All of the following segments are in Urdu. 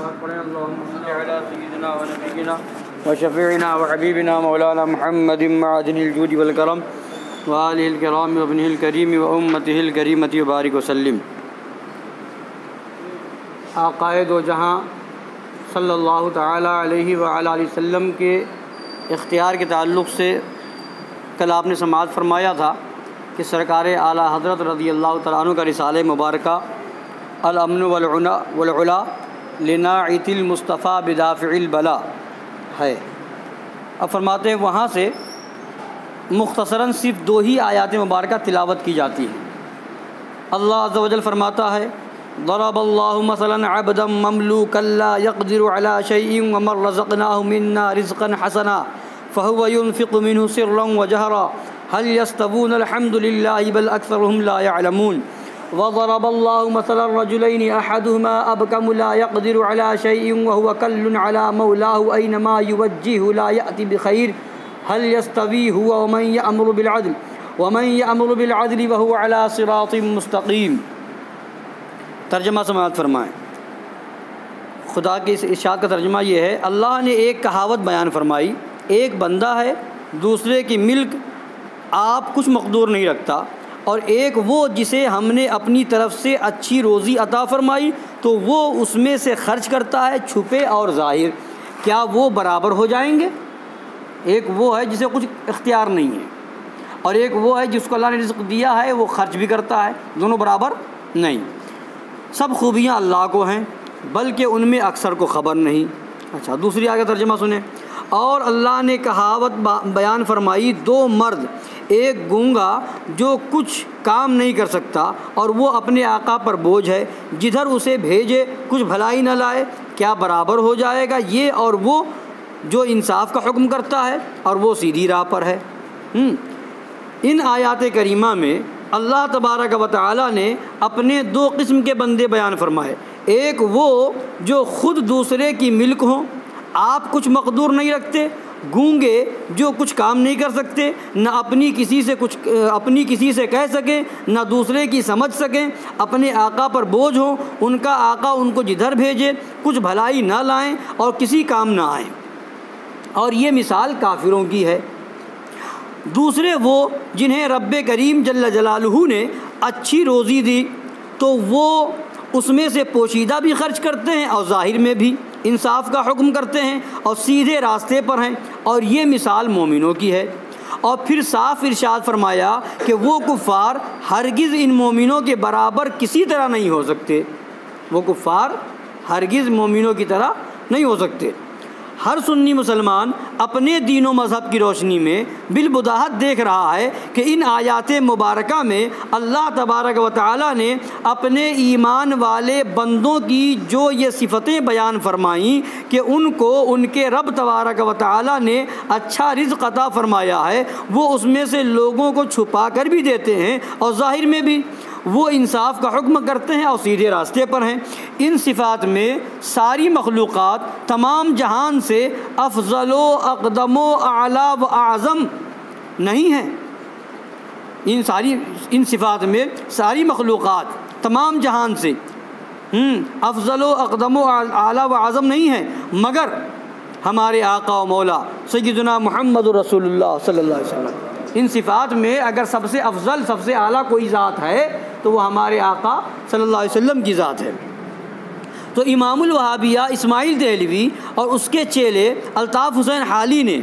اللهم صل على سيدنا ونبينا وشفيعنا وحبيبنا مولانا محمد معدن الجود والكرم وآله الكرام وابنه الكريم وأمته الكريمة وبارك وسلم۔ آقائے دو جہاں صلی اللہ تعالیٰ علیہ وآلہ وسلم کے اختیار کے تعلق سے کل آپ نے سماعت فرمایا تھا کہ سرکار اعلیٰ حضرت رضی اللہ تعالیٰ عنہ کا رسالہ مبارکہ الامن والعلا لناعت المصطفیٰ بدافع البلا ہے۔ اب فرماتے ہیں وہاں سے مختصراً صرف 2 ہی آیات مبارکہ تلاوت کی جاتی ہیں۔ اللہ عز و جل فرماتا ہے ضرب اللہ مثلا عبدا مملوکا لا يقدر على شيء ومن رزقناه منا رزقا حسنا فهو ينفق منه سرا وجهرا هل يستوون الحمد لله بل اكثرهم لا يعلمون وضرب الله مثلا الرجلين احدهما ابكم لا يقدر على شيء وهو كل على مولاه اينما يوجهه لا يأتي بخير هل يستوي هو ومن يأمر بالعدل وهو على صراط مستقيم۔ ترجمہ سماعت فرمائیں۔ خدا کے اس ارشاد کا ترجمہ یہ ہے، اللہ نے ایک کہاوت بیان فرمائی، ایک بندہ ہے دوسرے کی ملک آپ کچھ مقدور نہیں رکھتا، اور ایک وہ جسے ہم نے اپنی طرف سے اچھی روزی عطا فرمائی تو وہ اس میں سے خرچ کرتا ہے چھپے اور ظاہر، کیا وہ برابر ہو جائیں گے؟ ایک وہ ہے جسے کچھ اختیار نہیں ہے، اور ایک وہ ہے جس کو اللہ نے رزق دیا ہے وہ خرچ بھی کرتا ہے، دونوں برابر نہیں۔ سب خوبیاں اللہ کو ہیں بلکہ ان میں اکثر کو خبر نہیں۔ اچھا، دوسری آگے ترجمہ سنیں۔ اور اللہ نے کہاوت بیان فرمائی، 2 مرد، ایک گونگا جو کچھ کام نہیں کر سکتا اور وہ اپنے آقا پر بوجھ ہے، جدھر اسے بھیجے کچھ بھلائی نہ لائے، کیا برابر ہو جائے گا یہ اور وہ جو انصاف کا حکم کرتا ہے اور وہ سیدھی راہ پر ہے۔ ان آیات کریمہ میں اللہ تبارک و تعالیٰ نے اپنے 2 قسم کے بندے بیان فرمائے، ایک وہ جو خود دوسرے کی ملک ہوں، آپ کچھ مقدور نہیں رکھتے، گونگے جو کچھ کام نہیں کر سکتے، نہ اپنی کسی سے کہہ سکیں، نہ دوسرے کی سمجھ سکیں، اپنے آقا پر بوجھ ہوں، ان کا آقا ان کو جدھر بھیجے کچھ بھلائی نہ لائیں اور کسی کام نہ آئیں، اور یہ مثال کافروں کی ہے۔ دوسرے وہ جنہیں رب کریم جل جلالہ نے اچھی روزی دی تو وہ اس میں سے پوشیدہ بھی خرچ کرتے ہیں اور ظاہر میں بھی انصاف کا حکم کرتے ہیں اور سیدھے راستے پر ہیں، اور یہ مثال مومنوں کی ہے۔ اور پھر صاف ارشاد فرمایا کہ وہ کفار ہرگز ان مومنوں کے برابر کسی طرح نہیں ہو سکتے، وہ کفار ہرگز مومنوں کی طرح نہیں ہو سکتے۔ ہر سنی مسلمان اپنے دین و مذہب کی روشنی میں بالبداہت دیکھ رہا ہے کہ ان آیات مبارکہ میں اللہ تبارک و تعالیٰ نے اپنے ایمان والے بندوں کی جو یہ صفتیں بیان فرمائیں کہ ان کو ان کے رب تبارک و تعالیٰ نے اچھا رزق عطا فرمایا ہے، وہ اس میں سے لوگوں کو چھپا کر بھی دیتے ہیں اور ظاہر میں بھی، وہ انصاف کا حکم کرتے ہیں اور سیدھے راستے پر ہیں۔ ان صفات میں ساری مخلوقات تمام جہان سے افضل و اقدم و اعلیٰ و اعظم نہیں ہیں۔ ان صفات میں ساری مخلوقات تمام جہان سے افضل و اقدم و اعلیٰ و اعظم نہیں ہیں، مگر ہمارے آقا و مولا سیدنا محمد رسول اللہ صلی اللہ علیہ وسلم۔ ان صفات میں اگر سب سے افضل سب سے اعلیٰ کوئی ذات ہے تو وہ ہمارے آقا صلی اللہ علیہ وسلم کی ذات ہے۔ تو امام الوہابیہ اسماعیل دہلوی اور اس کے چیلے الطاف حسین حالی نے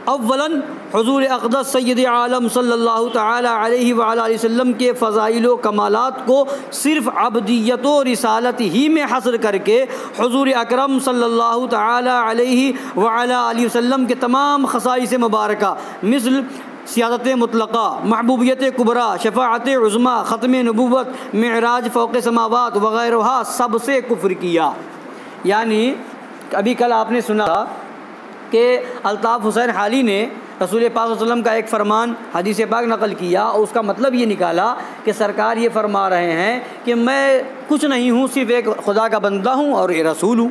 اولاً حضور اقدس سید عالم صلی اللہ تعالی علیہ وآلہ وسلم کے فضائل و کمالات کو صرف عبدیت و رسالت ہی میں حصر کر کے حضور اکرم صلی اللہ تعالی علیہ وآلہ وسلم کے تمام خصائص مبارکہ مثل سیادت مطلقہ، محبوبیت کبریٰ، شفاعت عظمیٰ، ختم نبوت، معراج فوق سماوات وغیرہ سب سے کفر کیا۔ یعنی ابھی کل آپ نے سنا کہ الطاف حسین حالی نے رسول پاک صلی اللہ علیہ وسلم کا ایک فرمان حدیث پاک نقل کیا اور اس کا مطلب یہ نکالا کہ سرکار یہ فرما رہے ہیں کہ میں کچھ نہیں ہوں، صرف ایک خدا کا بندہ ہوں اور ایک رسول ہوں،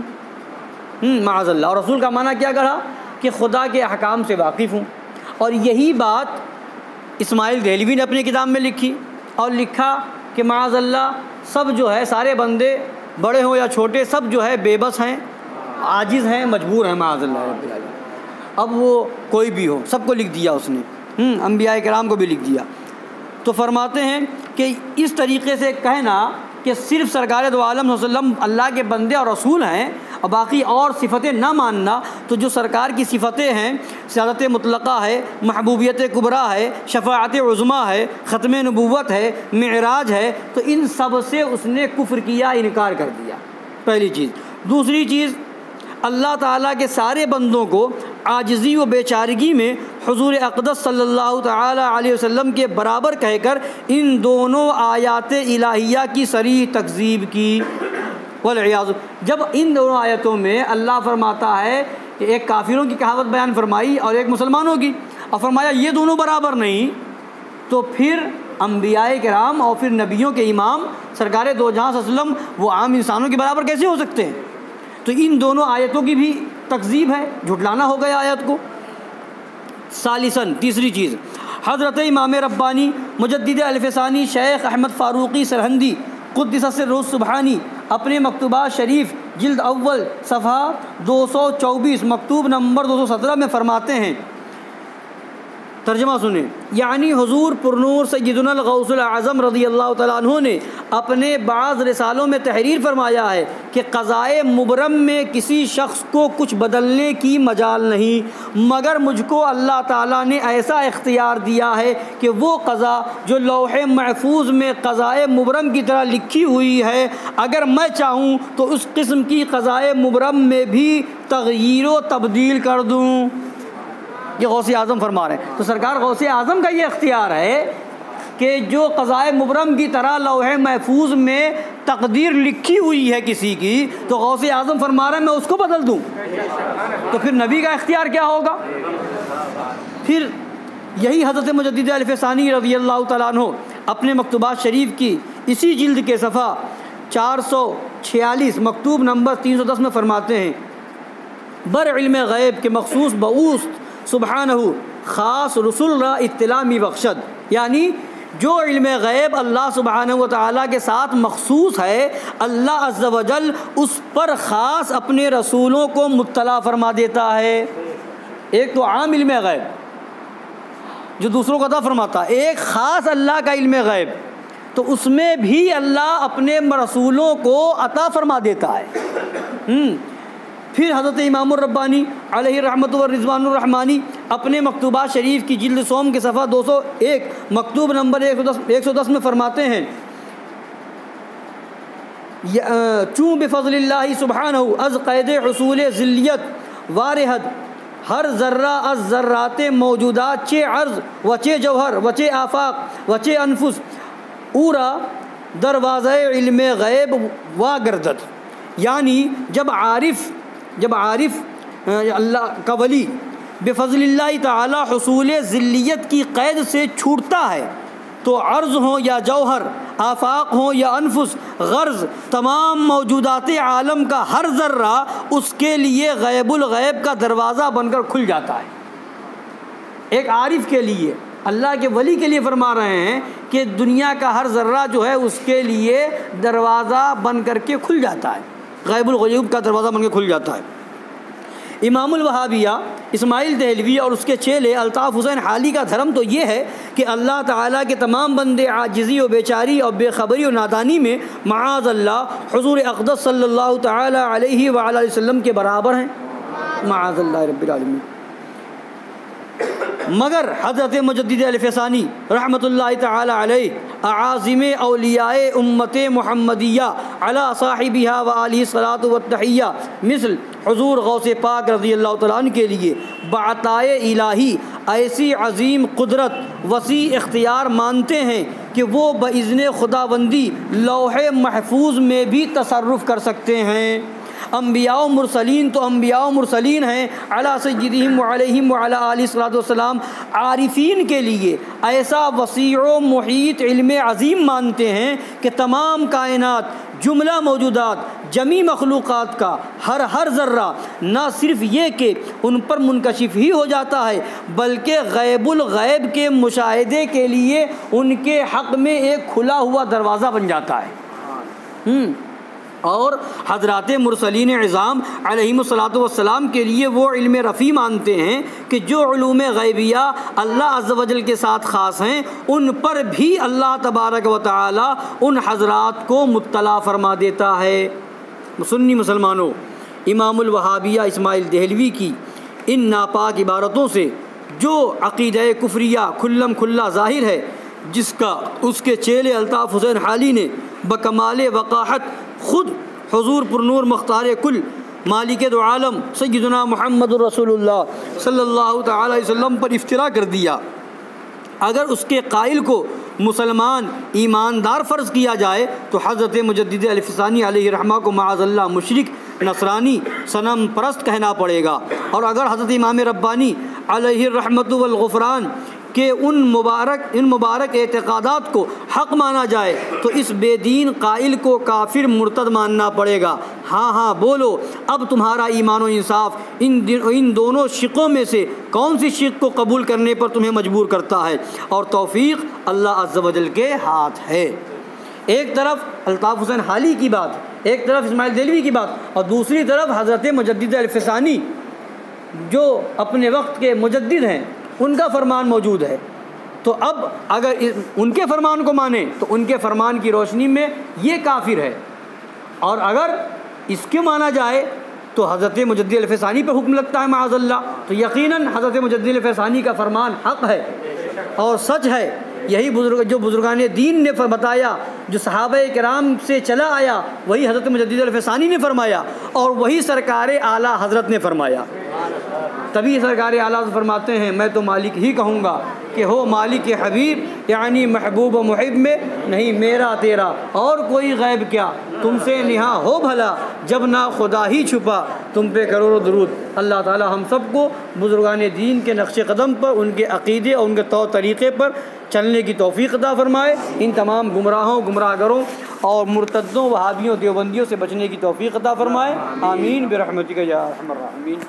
معاذ اللہ۔ اور رسول کا معنی کیا کرا کہ خدا کے احکام سے واقف ہوں، اور یہی بات اسماعیل دہلوی نے اپنی کتاب میں لکھی اور لکھا کہ معاذ اللہ سب جو ہے سارے بندے بڑے ہوں یا چھوٹے سب جو ہے بے بس ہیں، عاجز ہیں، مجبور ہیں معاذ اللہ رب العالمین۔ اب وہ کوئی بھی ہو، سب کو لکھ دیا اس نے، انبیاء کرام کو بھی لکھ دیا۔ تو فرماتے ہیں کہ اس طریقے سے کہنا کہ صرف سرکار دو عالم صلی اللہ علیہ وسلم اللہ کے بندے اور رسول ہیں اور باقی اور صفتیں نہ ماننا، تو جو سرکار کی صفتیں ہیں، سیادت مطلقہ ہے، محبوبیت کبریٰ ہے، شفاعت عظمیٰ ہے، ختم نبوت ہے، معراج ہے، تو ان سب سے اس نے کفر کیا، انکار کر دیا، پہلی چیز۔ دوسری چیز، اللہ تعالیٰ کے سارے بندوں کو عاجزی و بیچارگی میں حضور اقدس صلی اللہ تعالیٰ علیہ وسلم کے برابر کہہ کر ان دونوں آیات الہیہ کی صریح تکذیب کی، والعیاذ۔ جب ان دونوں آیتوں میں اللہ فرماتا ہے کہ ایک کافروں کی کہاوت بیان فرمائی اور ایک مسلمانوں کی، اور فرمایا یہ دونوں برابر نہیں، تو پھر انبیاء کرام اور پھر نبیوں کے امام سرکار دو جہاں صلی اللہ علیہ وسلم وہ عام انسانوں کے برابر کیسے ہو سکتے ہیں؟ تو ان دونوں آیتوں کی بھی تکذیب ہے، جھٹلانا ہو گیا آیت کو۔ ثالثاً، تیسری چیز، حضرت امام ربانی مجدد الف ثانی شیخ احمد فاروقی سرہندی قدس سرہ سبحانی اپنے مکتوبات شریف جلد اول صفحہ 224 مکتوب نمبر 217 میں فرماتے ہیں، ترجمہ سنیں، یعنی حضور پرنور سیدنا الغوث الاعظم رضی اللہ تعالیٰ عنہ نے اپنے بعض رسالوں میں تحریر فرمایا ہے کہ قضائے مبرم میں کسی شخص کو کچھ بدلنے کی مجال نہیں، مگر مجھ کو اللہ تعالیٰ نے ایسا اختیار دیا ہے کہ وہ قضا جو لوح محفوظ میں قضائے مبرم کی طرح لکھی ہوئی ہے، اگر میں چاہوں تو اس قسم کی قضائے مبرم میں بھی تغییر و تبدیل کر دوں۔ یہ غوث اعظم فرما رہے ہیں۔ تو سرکار غوث اعظم کا یہ اختیار ہے کہ جو قضائے مبرم کی طرح لوح محفوظ میں تقدیر لکھی ہوئی ہے کسی کی، تو غوث اعظم فرما رہے ہیں میں اس کو بدل دوں، تو پھر نبی کا اختیار کیا ہوگا؟ پھر یہی حضرت مجدد الف ثانی رضی اللہ تعالیٰ عنہ اپنے مکتوبات شریف کی اسی جلد کے صفحہ 446 مکتوب نمبر 310 میں فرماتے ہیں، بر علم غیب کے مخصوص بوست سبحانہ خاص رسول را اطلاع می بخشد، یعنی جو علم غیب اللہ سبحانہ و تعالیٰ کے ساتھ مخصوص ہے، اللہ عز و جل اس پر خاص اپنے رسولوں کو مطلع فرما دیتا ہے۔ ایک تو عام علم غیب جو دوسروں کو عطا فرماتا ہے، ایک خاص اللہ کا علم غیب، تو اس میں بھی اللہ اپنے رسولوں کو عطا فرما دیتا ہے۔ پھر حضرت امام الربانی علیہ رحمت والرضوان الرحمانی اپنے مکتوبات شریف کی جلد سوم کے صفحہ 201 مکتوب نمبر 110 میں فرماتے ہیں، چون بفضل اللہ سبحانہ از قید حصول ذلیت وارحد ہر ذرہ از ذرات موجودات چے عرض و چے جوہر و چے آفاق و چے انفس اورا دروازہ علم غیب وا گردد، یعنی جب عارف اللہ کا ولی بفضل اللہ تعالی حصول ذلیت کی قید سے چھوٹتا ہے تو عرض ہوں یا جوہر، آفاق ہوں یا انفس، غرض تمام موجودات عالم کا ہر ذرہ اس کے لیے غیب الغیب کا دروازہ بن کر کھل جاتا ہے۔ ایک عارف کے لیے، اللہ کے ولی کے لیے فرما رہے ہیں کہ دنیا کا ہر ذرہ جو ہے اس کے لیے دروازہ بن کر کے کھل جاتا ہے، غیب الغیوب کا دروازہ بن کے کھل جاتا ہے۔ امام الوہابیہ اسماعیل دہلوی اور اس کے چیلے الطاف حسین حالی کا دھرم تو یہ ہے کہ اللہ تعالیٰ کے تمام بندے عاجزی و بیچاری اور بے خبری و نادانی میں معاذ اللہ حضور اقدس صلی اللہ تعالیٰ علیہ وآلہ وسلم کے برابر ہیں، معاذ اللہ رب العالمین۔ مگر حضرت مجدد الف ثانی رحمۃ اللہ تعالی علیہ اعاظم اولیاء امت محمدیہ علی صاحبہ و آلہ الصلاۃ والتحیہ مثل حضور غوث پاک رضی اللہ تعالیٰ عنہ کے لیے بعطائے الہی ایسی عظیم قدرت وسیع اختیار مانتے ہیں کہ وہ باذن خداوندی لوح محفوظ میں بھی تصرف کر سکتے ہیں۔ انبیاء و مرسلین تو انبیاء و مرسلین ہیں علی سیدہم وعلیہم وعلی آلہ الصلاۃ والسلام، عارفین کے لیے ایسا وسیع و محیط علم عظیم مانتے ہیں کہ تمام کائنات، جملہ موجودات، جمی مخلوقات کا ہر ذرہ نہ صرف یہ کہ ان پر منکشف ہی ہو جاتا ہے بلکہ غیب الغیب کے مشاہدے کے لیے ان کے حق میں ایک کھلا ہوا دروازہ بن جاتا ہے۔ اور حضرات مرسلین عظام علیہم الصلاۃ والسلام کے لیے وہ علم رفیع مانتے ہیں کہ جو علوم غیبیہ اللہ عز و جل کے ساتھ خاص ہیں ان پر بھی اللہ تبارک و تعالی ان حضرات کو مطلع فرما دیتا ہے۔ سنی مسلمانوں، امام الوہابیہ اسماعیل دہلوی کی ان ناپاک عبارتوں سے جو عقیدہ کفریہ کھلم کھلا ظاہر ہے، جس کا اس کے چیلے الطاف حسین حالی نے بکمال وقاحت خود حضور پرنور مختار کل مالک دو عالم سیدنا محمد رسول اللہ صلی اللہ تعالی علیہ وسلم پر افترا کر دیا۔ اگر اس کے قائل کو مسلمان ایماندار فرض کیا جائے تو حضرت مجدد الفسانی علیہ رحمہ کو معاذ اللہ مشرک، نصرانی، صنم پرست کہنا پڑے گا۔ اور اگر حضرت امام ربانی علیہ الرحمۃ والغفران کہ ان مبارک اعتقادات کو حق مانا جائے تو اس بے دین قائل کو کافر مرتد ماننا پڑے گا۔ ہاں بولو، اب تمہارا ایمان و انصاف ان دونوں شقوں میں سے کون سی شق کو قبول کرنے پر تمہیں مجبور کرتا ہے؟ اور توفیق اللہ عز و جل کے ہاتھ ہے۔ ایک طرف الطاف حسین حالی کی بات، ایک طرف اسماعیل دہلوی کی بات، اور دوسری طرف حضرت مجدد الفسانی جو اپنے وقت کے مجدد ہیں، ان کا فرمان موجود ہے۔ تو اب اگر ان کے فرمان کو مانیں تو ان کے فرمان کی روشنی میں یہ کافر ہے، اور اگر اس کے مانا جائے تو حضرت مجدد الفسانی پہ حکم لگتا ہے معاذ اللہ، تو یقیناً حضرت مجدد الفسانی کا فرمان حق ہے اور سچ ہے۔ یہی جو بزرگان دین نے بتایا، جو صحابہ کرام سے چلا آیا، وہی حضرت مجدد الفسانی نے فرمایا اور وہی سرکار اعلیٰ حضرت نے فرمایا۔ تبھی سرکار اعلیٰ فرماتے ہیں میں تو مالک ہی کہوں گا کہ ہو مالک حبیب، یعنی محبوب و محب میں نہیں میرا تیرا اور کوئی غیب کیا، تم سے نہا ہو بھلا جب نہ خدا ہی چھپا، تم پہ کروڑوں درود۔ اللہ تعالی ہم سب کو بزرگان دین کے نقش قدم پر، ان کے عقیدے اور ان کے طور طریقے پر چلنے کی توفیق عطا فرمائے، ان تمام گمراہوں، گمراہ گروں اور مرتدوں، وہابیوں، دیوبندیوں سے بچنے کی توفیق عطا فرمائے، آمین برحمتک یا ارحم الراحمین۔